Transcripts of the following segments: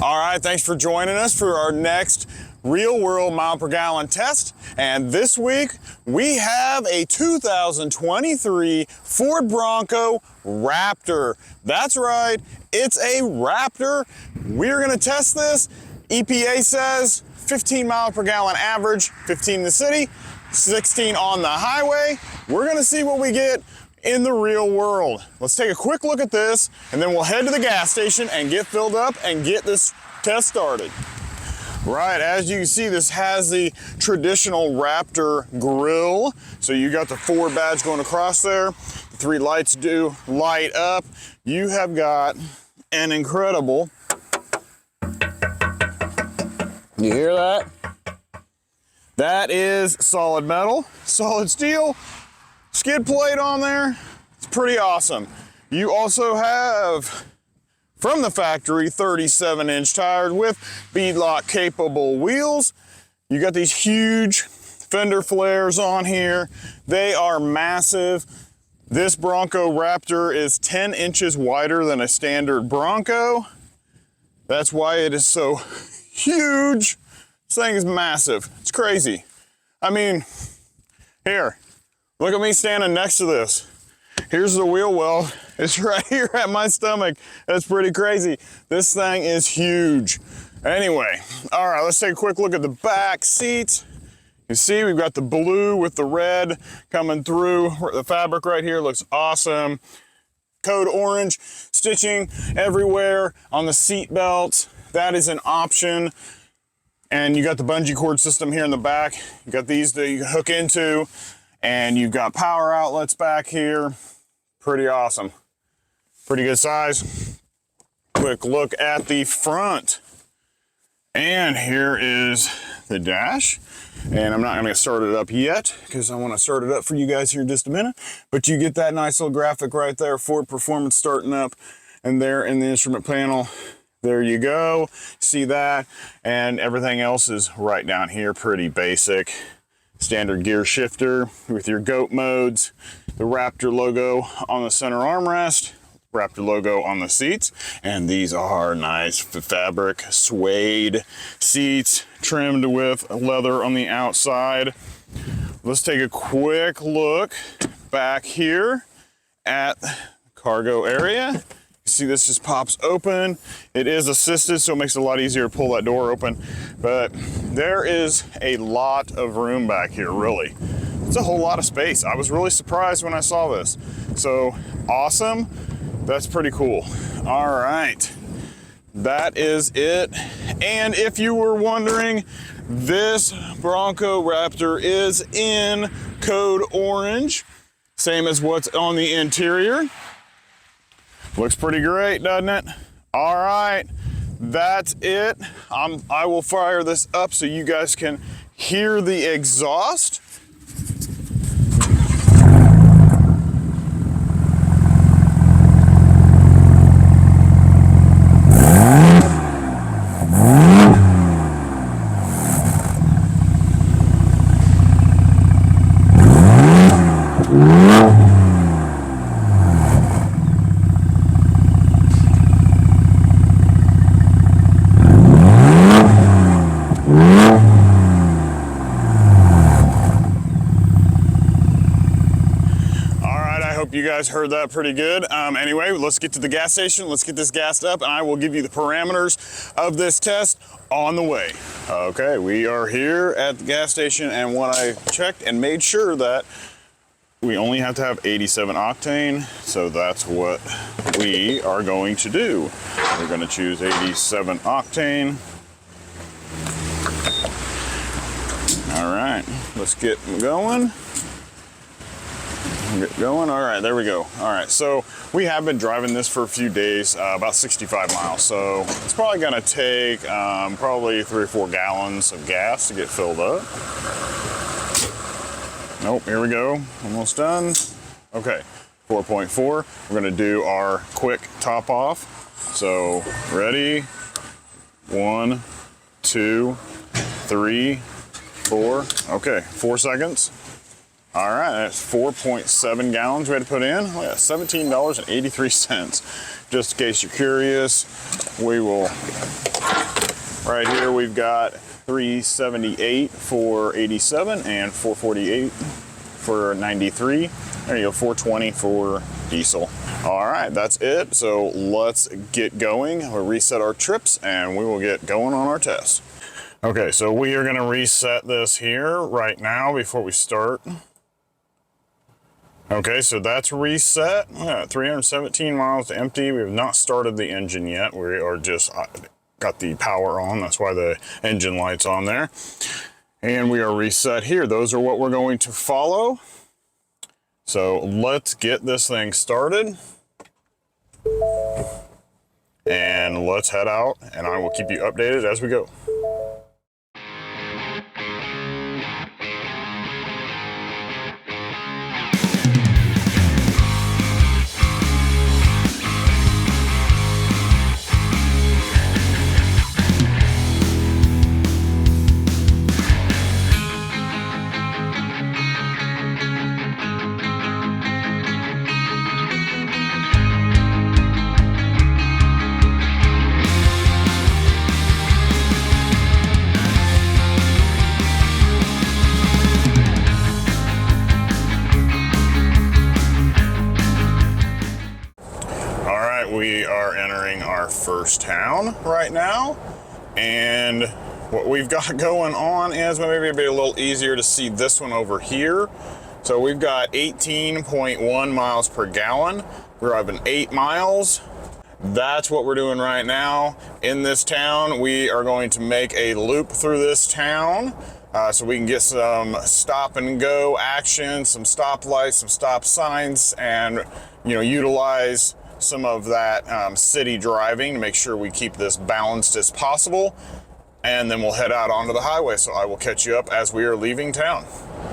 All right, thanks for joining us for our next real world mile per gallon test. And this week we have a 2023 Ford Bronco Raptor. That's right, it's a Raptor. We're gonna test this. EPA says 15 mile per gallon average, 15 in the city, 16 on the highway. We're gonna see what we get in the real world. Let's take a quick look at this and then we'll head to the gas station and get filled up and get this test started. Right, as you can see, this has the traditional Raptor grille. So you got the Ford badge going across there. The three lights do light up. You have got an incredible, you hear that? That is solid metal, solid steel, skid plate on there. It's pretty awesome. You also have, from the factory, 37-inch tires with beadlock capable wheels. You got these huge fender flares on here. They are massive. This Bronco Raptor is 10 inches wider than a standard Bronco. That's why it is so huge. This thing is massive. It's crazy. I mean, here, look at me standing next to this. Here's the wheel well. It's right here at my stomach. That's pretty crazy. This thing is huge. Anyway, all right, let's take a quick look at the back seats. You see, we've got the blue with the red coming through. The fabric right here looks awesome. Code orange stitching everywhere on the seat belts. That is an option. And you got the bungee cord system here in the back. You got these that you can hook into, and you've got power outlets back here. Pretty awesome. Pretty good size. Quick look at the front. And here is the dash. And I'm not gonna start it up yet because I wanna start it up for you guys here in just a minute. But you get that nice little graphic right there, Ford Performance starting up. And there in the instrument panel, there you go. See that? And everything else is right down here, pretty basic. Standard gear shifter with your GOAT modes, the Raptor logo on the center armrest, Raptor logo on the seats, and these are nice fabric suede seats trimmed with leather on the outside. Let's take a quick look back here at the cargo area. See, this just pops open. It is assisted, so it makes it a lot easier to pull that door open. But there is a lot of room back here, really. It's a whole lot of space. I was really surprised when I saw this. So awesome. That's pretty cool. All right. That is it. And if you were wondering, this Bronco Raptor is in code orange, same as what's on the interior. Looks pretty great, doesn't it? All right, that's it. I will fire this up so you guys can hear the exhaust. You guys heard that pretty good. Anyway, let's get to the gas station. Let's get this gassed up and I will give you the parameters of this test on the way. Okay, we are here at the gas station, and when I checked and made sure that we only have to have 87 octane, so that's what we are going to do. We're going to choose 87 octane. All right, let's get going. Get going. All right, there we go. All right, so we have been driving this for a few days, about 65 miles. So it's probably gonna take probably 3 or 4 gallons of gas to get filled up. Nope, here we go, almost done. Okay, 4.4. We're gonna do our quick top off. So ready, 1, 2, 3, 4. Okay, 4 seconds. All right, that's 4.7 gallons we had to put in. Oh, yeah, $17.83. Just in case you're curious, we will, right here we've got $3.78 for 87 and $4.48 for 93. There you go, $4.20 for diesel. All right, that's it. So let's get going. We'll reset our trips and we will get going on our test. Okay, so we are gonna reset this here right now before we start. Okay, so that's reset. 317 miles to empty. We have not started the engine yet. We are just got the power on. That's why the engine light's on there. And we are reset here. Those are what we're going to follow. So let's get this thing started. And let's head out, and I will keep you updated as we go. We are entering our first town right now, and what we've got going on is maybe it'd be a little easier to see this one over here. So we've got 18.1 miles per gallon. We're driving 8 miles. That's what we're doing right now. In this town, we are going to make a loop through this town so we can get some stop and go action, some stoplights, some stop signs, and utilize some of that city driving to make sure we keep this balanced as possible, and then we'll head out onto the highway. So I will catch you up as we are leaving town.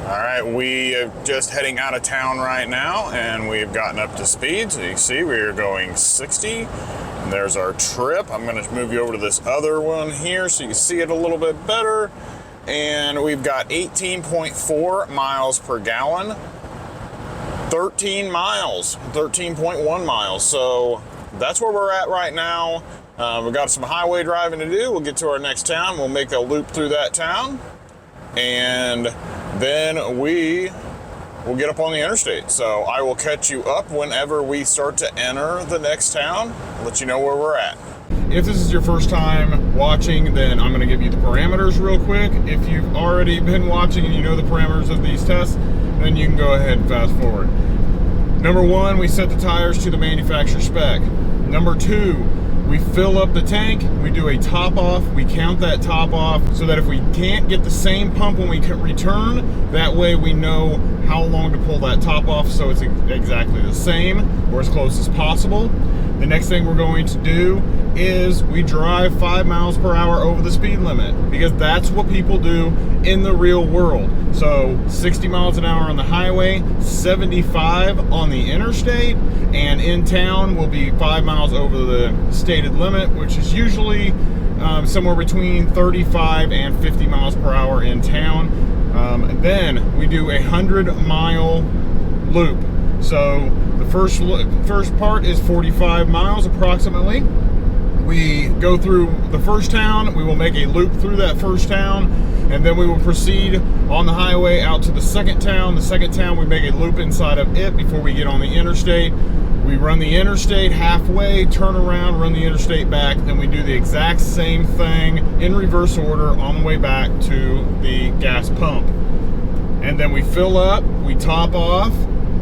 All right, we are just heading out of town right now, and we've gotten up to speed. So you can see we are going 60. And there's our trip. I'm going to move you over to this other one here so you can see it a little bit better. And we've got 18.4 miles per gallon. 13 miles, 13.1 miles. So that's where we're at right now. We've got some highway driving to do. We'll get to our next town. We'll make a loop through that town. And then we will get up on the interstate. So I will catch you up whenever we start to enter the next town. I'll let you know where we're at. If this is your first time watching, then I'm going to give you the parameters real quick. If you've already been watching and you know the parameters of these tests, then you can go ahead and fast forward. Number 1, we set the tires to the manufacturer spec. Number 2, we fill up the tank, we do a top off, we count that top off so that if we can't get the same pump when we return, that way we know how long to pull that top off so it's exactly the same or as close as possible. The next thing we're going to do is we drive 5 miles per hour over the speed limit, because that's what people do in the real world. So 60 miles an hour on the highway, 75 on the interstate, and in town will be 5 miles over the stated limit, which is usually somewhere between 35 and 50 miles per hour in town. Then we do a 100-mile loop. So the first part is 45 miles approximately. We go through the first town, we will make a loop through that first town, and then we will proceed on the highway out to the second town. The second town, we make a loop inside of it before we get on the interstate. We run the interstate halfway, turn around, run the interstate back, then we do the exact same thing in reverse order on the way back to the gas pump. And then we fill up, we top off,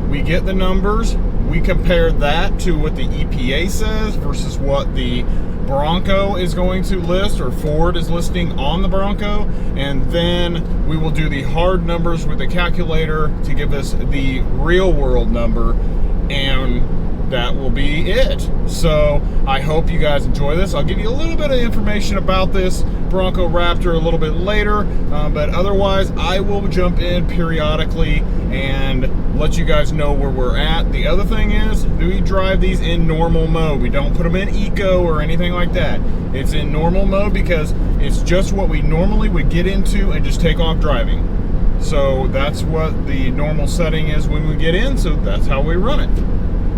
we get the numbers, we compare that to what the EPA says versus what the Bronco is going to list, or Ford is listing on the Bronco, and then we will do the hard numbers with the calculator to give us the real world number, and that will be it. So I hope you guys enjoy this. I'll give you a little bit of information about this Bronco Raptor a little bit later, but otherwise I will jump in periodically and let you guys know where we're at. The other thing is, we drive these in normal mode. We don't put them in eco or anything like that. It's in normal mode because it's just what we normally would get into and just take off driving. So that's what the normal setting is when we get in, so that's how we run it.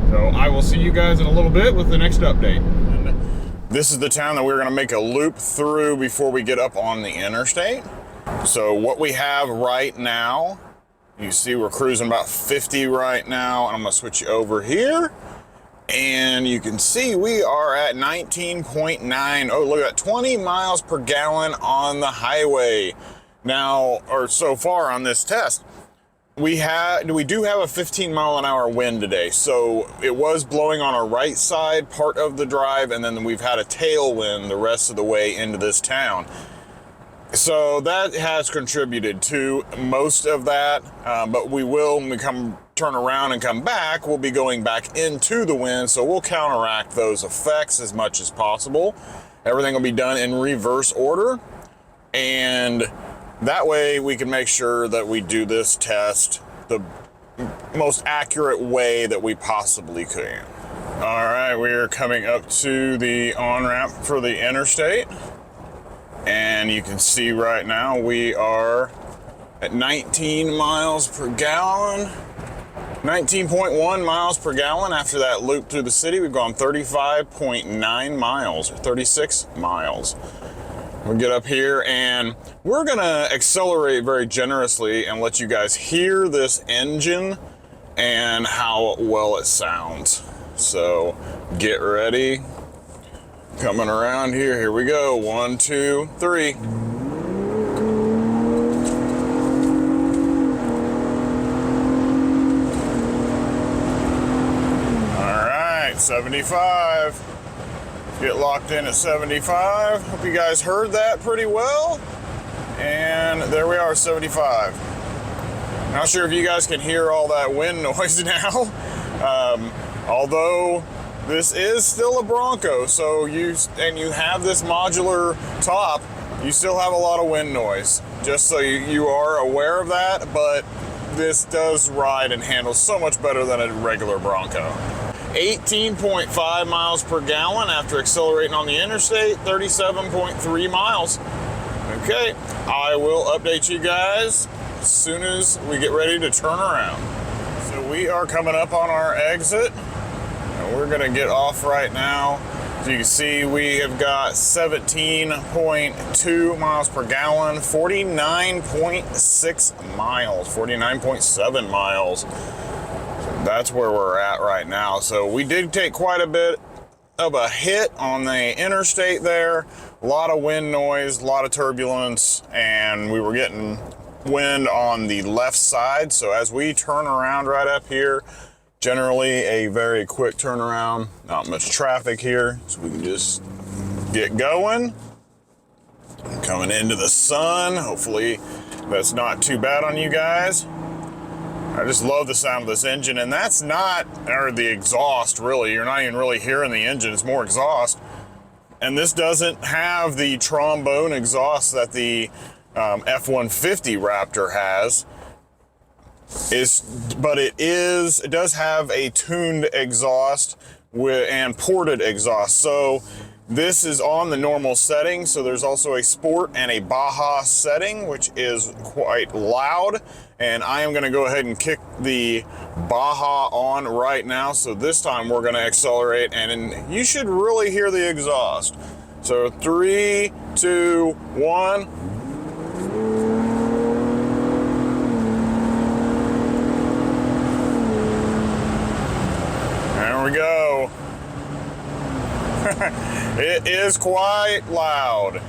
So I will see you guys in a little bit with the next update. This is the town that we're gonna make a loop through before we get up on the interstate. So what we have right now, you see we're cruising about 50 right now, and I'm gonna switch you over here. And you can see we are at 19.9. Oh, look at that, 20 miles per gallon on the highway. Now, or so far on this test, we do have a 15-mile-an-hour wind today. So it was blowing on our right side part of the drive, and then we've had a tailwind the rest of the way into this town. So that has contributed to most of that, but we will, when we turn around and come back, we'll be going back into the wind, so we'll counteract those effects as much as possible. Everything will be done in reverse order, and that way we can make sure that we do this test the most accurate way that we possibly can. All right, we are coming up to the on-ramp for the interstate. And you can see right now we are at 19 miles per gallon, 19.1 miles per gallon. After that loop through the city, we've gone 35.9 miles, or 36 miles. We'll get up here and we're gonna accelerate very generously and let you guys hear this engine and how well it sounds. So get ready. Coming around here we go. 1, 2, 3. All right, 75. Get locked in at 75. Hope you guys heard that pretty well. And there we are, 75. Not sure if you guys can hear all that wind noise now. Although this is still a Bronco, so you have this modular top, you still have a lot of wind noise. Just so you are aware of that, but this does ride and handle so much better than a regular Bronco. 18.5 miles per gallon after accelerating on the interstate, 37.3 miles. Okay, I will update you guys as soon as we get ready to turn around. So we are coming up on our exit. We're gonna get off right now. As you can see, we have got 17.2 miles per gallon, 49.6 miles, 49.7 miles. So that's where we're at right now. So we did take quite a bit of a hit on the interstate there. A lot of wind noise, a lot of turbulence, and we were getting wind on the left side. So as we turn around right up here, generally a very quick turnaround, not much traffic here, so we can just get going. Coming into the sun, hopefully that's not too bad on you guys. I just love the sound of this engine, and that's not, or the exhaust really, you're not even really hearing the engine, it's more exhaust. And this doesn't have the trombone exhaust that the F-150 Raptor has. But it does have a tuned exhaust and ported exhaust. So this is on the normal setting. So there's also a sport and a Baja setting, which is quite loud. And I am going to go ahead and kick the Baja on right now. So this time we're going to accelerate, and you should really hear the exhaust. So 3, 2, 1. There we go. It is quite loud.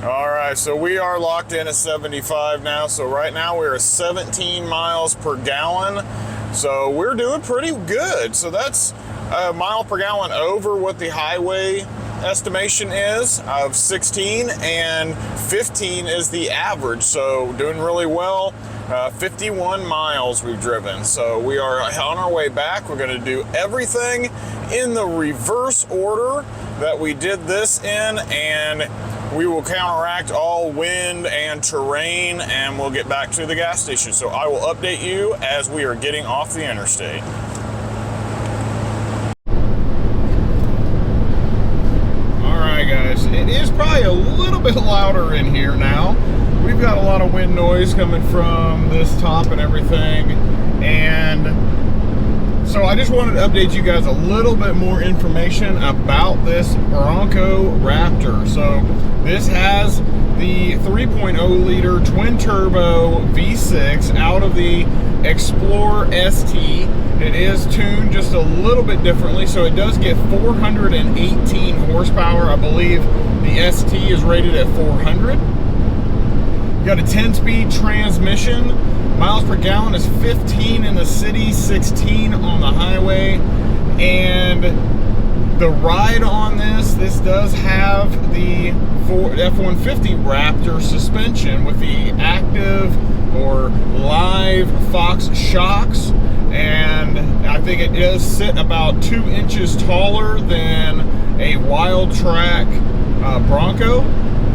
All right, so we are locked in at 75 now. So right now we're at 17 miles per gallon. So we're doing pretty good. So that's a mile per gallon over what the highway estimation is of 16, and 15 is the average. So doing really well. 51 miles we've driven. So we are on our way back. We're going to do everything in the reverse order that we did this in, and we will counteract all wind and terrain, and we'll get back to the gas station. So I will update you as we are getting off the interstate. All right, guys, it is probably a little bit louder in here now. we've got a lot of wind noise coming from this top and everything, and so I just wanted to update you guys a little bit more information about this Bronco Raptor. So this has the 3.0 liter twin turbo V6 out of the Explorer ST. It is tuned just a little bit differently, so it does get 418 horsepower. I believe the ST is rated at 400. Got a 10-speed transmission. Miles per gallon is 15 in the city, 16 on the highway. And the ride on this does have the F-150 Raptor suspension with the active or live Fox shocks. And I think it does sit about 2 inches taller than a Wild Track Bronco.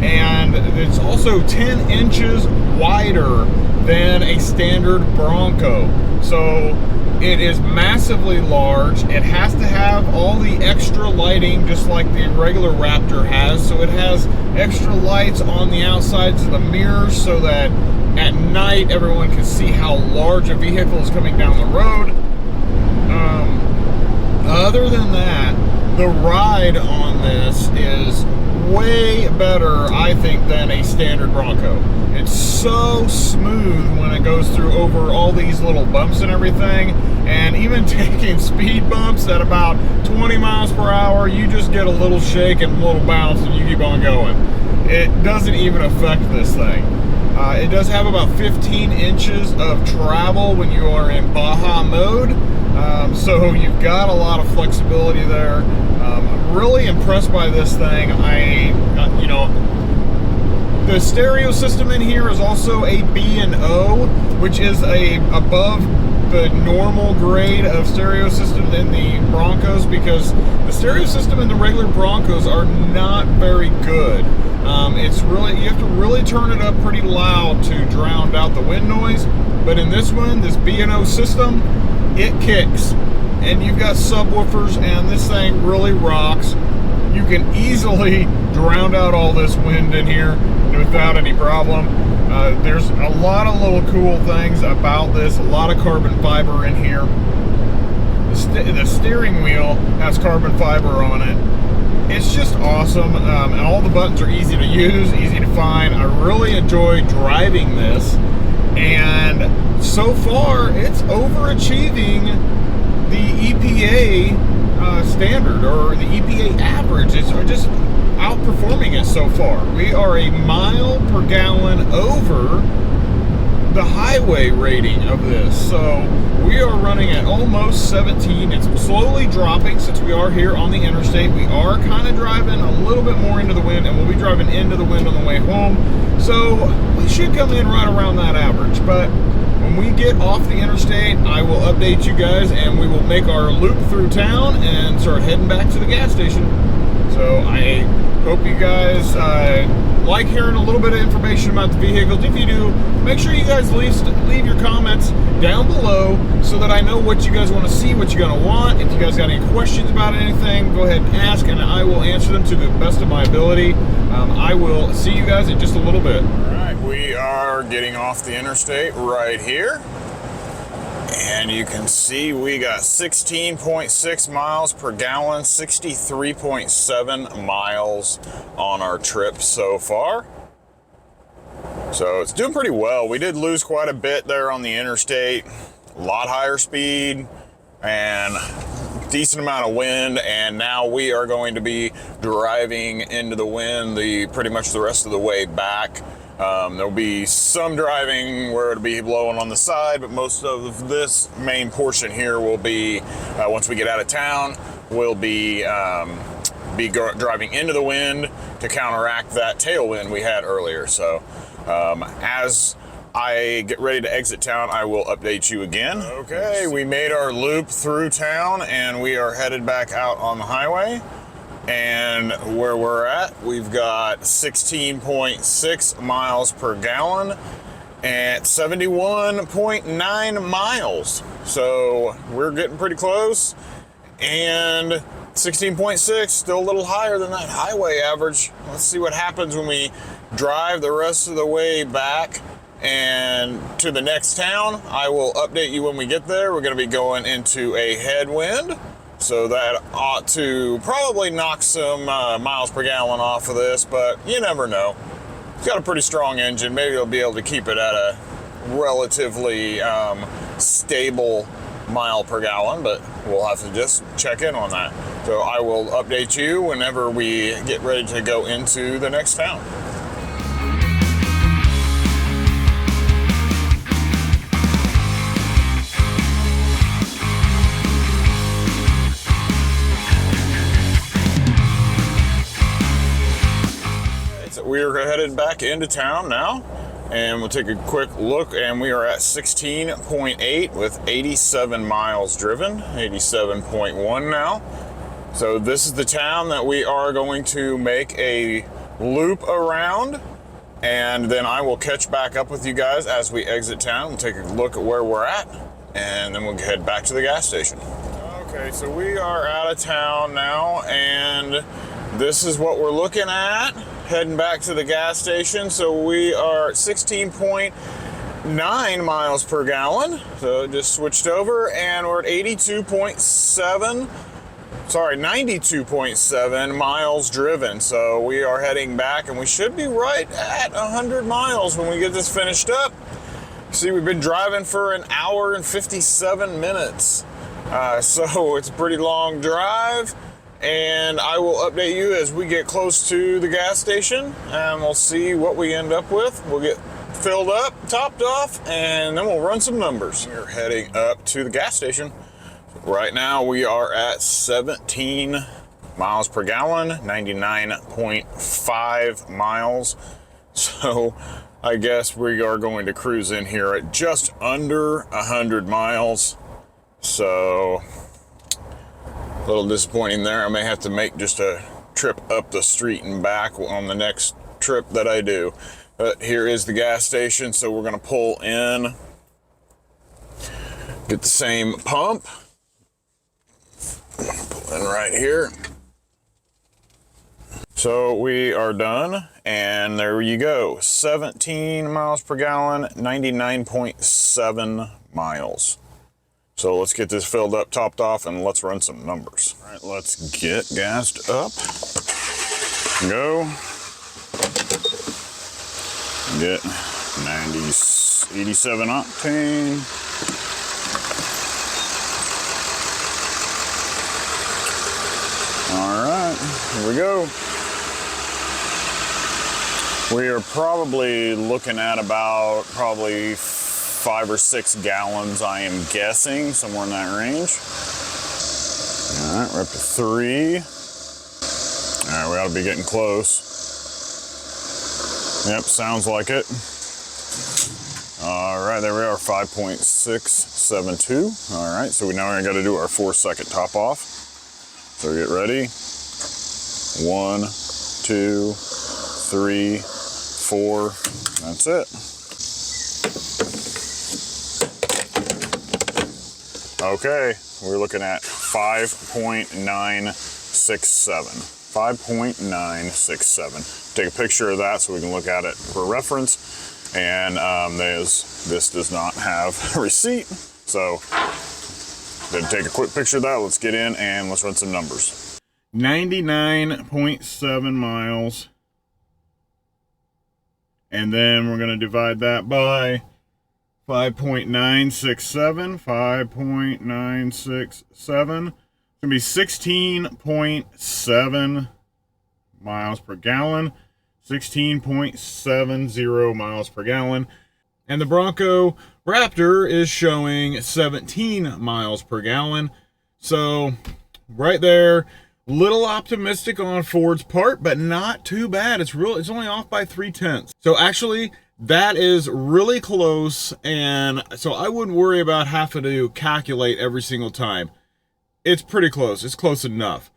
And it's also 10 inches wider than a standard Bronco. So it is massively large. It has to have all the extra lighting just like the regular Raptor has. So it has extra lights on the outsides of the mirrors so that at night everyone can see how large a vehicle is coming down the road. Other than that, the ride on this is way better, I think, than a standard Bronco. It's so smooth when it goes through over all these little bumps and everything, and even taking speed bumps at about 20 miles per hour, you just get a little shake and a little bounce and you keep on going. It doesn't even affect this thing. It does have about 15 inches of travel when you are in Baja mode, so you've got a lot of flexibility there. I'm really impressed by this thing. You know, the stereo system in here is also a B&O, which is above the normal grade of stereo system in the Broncos, because the stereo system in the regular Broncos are not very good. It's really, you have to really turn it up pretty loud to drown out the wind noise. But in this one, this B&O system, it kicks. And you've got subwoofers, and this thing really rocks. You can easily drown out all this wind in here without any problem. There's a lot of little cool things about this, a lot of carbon fiber in here. The steering wheel has carbon fiber on it. It's just awesome. And all the buttons are easy to use, easy to find. I really enjoy driving this. And so far, it's overachieving the EPA standard, or the EPA average. It's just outperforming it so far. We are a mile per gallon over the highway rating of this. So we are running at almost 17. It's slowly dropping since we are here on the interstate. We are kind of driving a little bit more into the wind, and we'll be driving into the wind on the way home. So we should come in right around that average. But when we get off the interstate, I will update you guys, and we will make our loop through town and start heading back to the gas station. So I hope you guys like hearing a little bit of information about the vehicles. If you do, make sure you guys leave your comments down below so that I know what you guys want to see, what you're going to want. If you guys got any questions about anything, go ahead and ask, and I will answer them to the best of my ability. I will see you guys in just a little bit. We are getting off the interstate right here, and you can see we got 16.6 miles per gallon, 63.7 miles on our trip so far. So it's doing pretty well. We did lose quite a bit there on the interstate, a lot higher speed and decent amount of wind, and now we are going to be driving into the wind pretty much the rest of the way back. There'll be some driving where it'll be blowing on the side, but most of this main portion here will be, once we get out of town, we'll be driving into the wind to counteract that tailwind we had earlier. So as I get ready to exit town, I will update you again. Okay, we made our loop through town, and we are headed back out on the highway. And where we're at, we've got 16.6 miles per gallon at 71.9 miles. So we're getting pretty close. And 16.6, still a little higher than that highway average. Let's see what happens when we drive the rest of the way back and to the next town. I will update you when we get there. We're going to be going into a headwind, so that ought to probably knock some miles per gallon off of this, but you never know. It's got a pretty strong engine. Maybe it'll be able to keep it at a relatively stable mile per gallon, but we'll have to just check in on that. So I will update you whenever we get ready to go into the next town. So we are headed back into town now, and we'll take a quick look, and we are at 16.8 with 87 miles driven, 87.1 now. So this is the town that we are going to make a loop around, and then I will catch back up with you guys as we exit town. We'll take a look at where we're at, and then we'll head back to the gas station. Okay, so we are out of town now, and this is what we're looking at. Heading back to the gas station. So we are at 16.9 miles per gallon. So just switched over, and we're at 92.7 miles driven. So we are heading back, and we should be right at 100 miles when we get this finished up. See, we've been driving for an hour and 57 minutes. So it's a pretty long drive. And I will update you as we get close to the gas station, and we'll see what we end up with. We'll get filled up, topped off, and then we'll run some numbers. We're heading up to the gas station. Right now we are at 17 miles per gallon, 99.5 miles. So I guess we are going to cruise in here at just under 100 miles. So a little disappointing there. I may have to make just a trip up the street and back on the next trip that I do. But here is the gas station, so we're going to pull in, get the same pump, pull in right here. So we are done, and there you go, 17 miles per gallon, 99.7 miles. So let's get this filled up, topped off, and let's run some numbers. All right, let's get gassed up. Go. Get 87 octane. All right, here we go. We are probably looking at about 5 or 6 gallons, I am guessing, somewhere in that range. All right, we're up to 3. All right, we ought to be getting close. Yep, sounds like it. All right, there we are, 5.672. All right, so we now got to do our 4-second top off. So get ready. 1, 2, 3, 4. That's it. Okay, we're looking at 5.967. 5.967. Take a picture of that so we can look at it for reference. And this does not have a receipt. So then take a quick picture of that. Let's get in and let's run some numbers. 99.7 miles. And then we're going to divide that by 5.967, 5.967. It's going to be 16.7 miles per gallon, 16.70 miles per gallon. And the Bronco Raptor is showing 17 miles per gallon. So right there, little optimistic on Ford's part, but not too bad. It's only off by 0.3. So actually, that is really close, and so I wouldn't worry about having to calculate every single time. It's pretty close. It's close enough.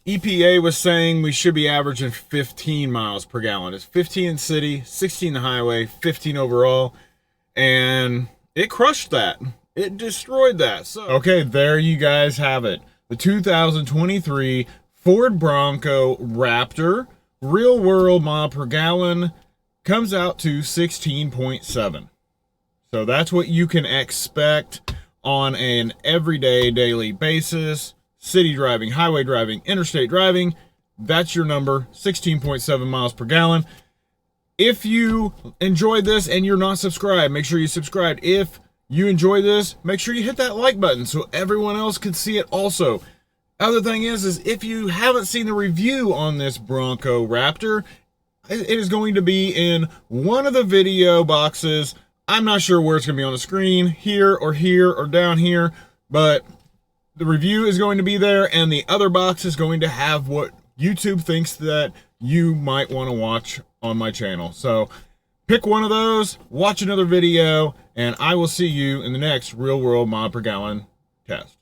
EPA was saying we should be averaging 15 miles per gallon. It's 15 in city, 16 the highway, 15 overall, and it crushed that. It destroyed that. So okay, there you guys have it. the 2023 Ford Bronco Raptor. Real world mile per gallon comes out to 16.7. So that's what you can expect on an everyday, daily basis. City driving, highway driving, interstate driving. That's your number, 16.7 miles per gallon. If you enjoyed this and you're not subscribed, make sure you subscribe. If you enjoy this, make sure you hit that like button so everyone else can see it also. Other thing is if you haven't seen the review on this Bronco Raptor, it is going to be in one of the video boxes. I'm not sure where it's going to be on the screen, here or down here, but the review is going to be there, and the other box is going to have what YouTube thinks that you might want to watch on my channel. So pick one of those, watch another video, and I will see you in the next real world mile per gallon test.